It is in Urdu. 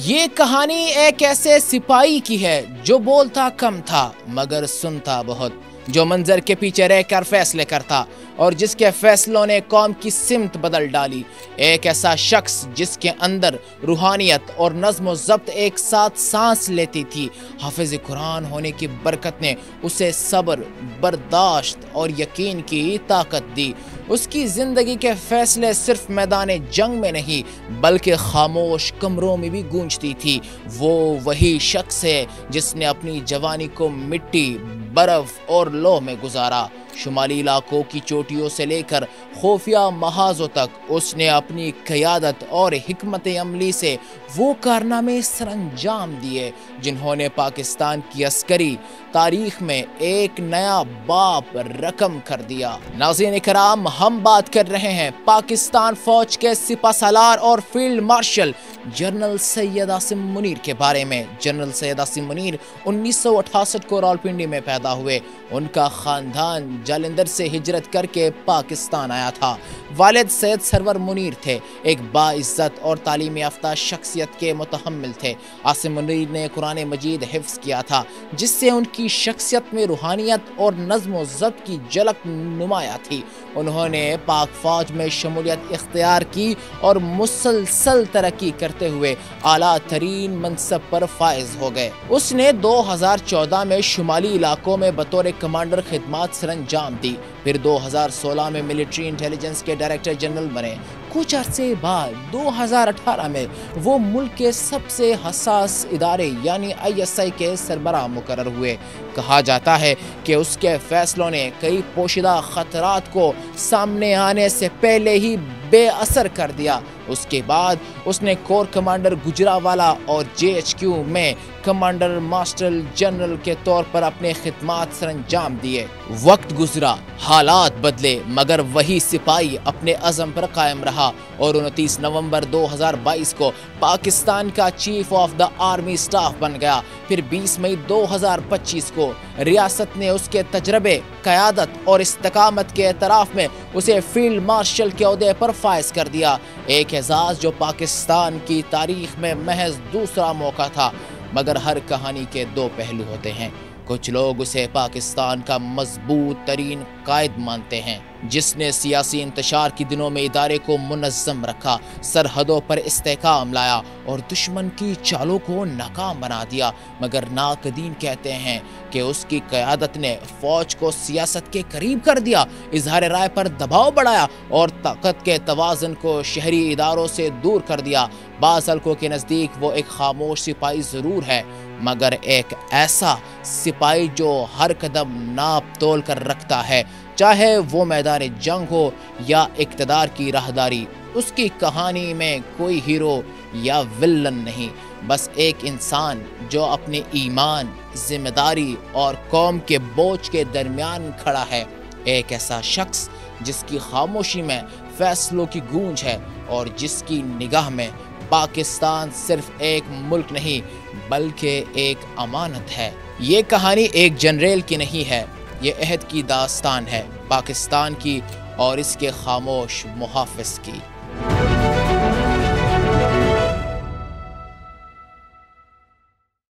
یہ کہانی ایک ایسے سپاہی کی ہے جو بولتا کم تھا مگر سنتا بہت، جو منظر کے پیچھے رہ کر فیصلے کرتا اور جس کے فیصلوں نے قوم کی سمت بدل ڈالی۔ ایک ایسا شخص جس کے اندر روحانیت اور نظم و ضبط ایک ساتھ سانس لیتی تھی۔ حافظ قرآن ہونے کی برکت نے اسے صبر، برداشت اور یقین کی طاقت دی۔ اس کی زندگی کے فیصلے صرف میدان جنگ میں نہیں بلکہ خاموش کمروں میں بھی گونجتی تھی۔ وہ وہی شخص ہے جس نے اپنی جوانی کو مٹی، برف اور لوح میں گزارا۔ شمالی علاقوں کی چوٹیوں سے لے کر خفیہ محاذوں تک اس نے اپنی قیادت اور حکمت عملی سے وہ کارنامے سر انجام دیے جنہوں نے پاکستان کی عسکری تاریخ میں ایک نیا باب رقم کر دیا۔ ناظرین کرام، ہم بات کر رہے ہیں پاکستان فوج کے سپہ سالار اور field marshal general Syed Asim Munir کے بارے میں۔ جنرل سید عاصم منیر 1968 کو راولپنڈی میں پیدا ہوئے۔ ان کا خاندان جالندھر سے ہجرت کر کے پاکستان آیا تھا۔ والد سید سرور منیر تھے، ایک باعزت اور تعلیم یافتہ شخصیت کے متحمل تھے۔ عاصم منیر نے قرآن مجید حفظ کیا تھا جس سے ان کی شخصیت میں روحانیت اور نظم و ضبط کی جھلک نمایاں تھی۔ انہوں نے پاک فوج میں شمولیت اختیار کی اور مسلسل ترقی کرتے ہوئے اعلیٰ ترین منصب پر فائز ہو گئے۔ اس نے 2014 میں شمالی علاقوں میں بطور کمانڈر خدمات سر انجام دی، پھر 2016 میں ملٹری انٹیلیجنس کے ڈائریکٹر جنرل بنے۔ کچھ عرصے بعد 2018 میں وہ ملک کے سب سے حساس ادارے یعنی ISI کے سربراہ مقرر ہوئے۔ کہا جاتا ہے کہ اس کے فیصلوں نے کئی پوشیدہ خطرات کو سامنے آنے سے پہلے ہی بے اثر کر دیا۔ اس کے بعد اس نے کور کمانڈر گجرانوالہ اور JHQ میں کمانڈر ماسٹر جنرل کے طور پر اپنے خدمات سر انجام دیے۔ وقت گزرا، حالات بدلے، مگر وہی سپاہی اپنے عزم پر قائم رہا اور 29 نومبر 2022 کو پاکستان کا chief of the army staff بن گیا۔ پھر 20 مئی 2025 کو ریاست نے اس کے تجربے، قیادت اور استقامت کے اعتراف میں اسے فیلڈ مارشل کے عہدے پر فائز کر دیا، ایک اعزاز جو پاکستان کی تاریخ میں محض دوسرا موقع تھا۔ مگر ہر کہانی کے دو پہلو ہوتے ہیں۔ کچھ لوگ اسے پاکستان کا مضبوط ترین قائد مانتے ہیں جس نے سیاسی انتشار کی دنوں میں ادارے کو منظم رکھا، سرحدوں پر استحکام لایا اور دشمن کی چالوں کو ناکام بنا دیا۔ مگر ناقدین کہتے ہیں کہ اس کی قیادت نے فوج کو سیاست کے قریب کر دیا، اظہار رائے پر دباؤ بڑھایا اور طاقت کے توازن کو شہری اداروں سے دور کر دیا۔ بعض حلقوں کے نزدیک وہ ایک خاموش سپاہی ضرور ہے مگر ایک ایسا سپاہی جو ہر قدم ناپ تول کر رکھتا ہے، چاہے وہ میدان جنگ ہو یا اقتدار کی راہداری۔ اس کی کہانی میں کوئی ہیرو یا ویلن نہیں، بس ایک انسان جو اپنے ایمان، ذمہ داری اور قوم کے بوجھ کے درمیان کھڑا ہے۔ ایک ایسا شخص جس کی خاموشی میں فیصلوں کی گونج ہے اور جس کی نگاہ میں پاکستان صرف ایک ملک نہیں بلکہ ایک امانت ہے۔ یہ کہانی ایک جنریل کی نہیں ہے، یہ عہد کی داستان ہے، پاکستان کی اور اس کے خاموش محافظ کی۔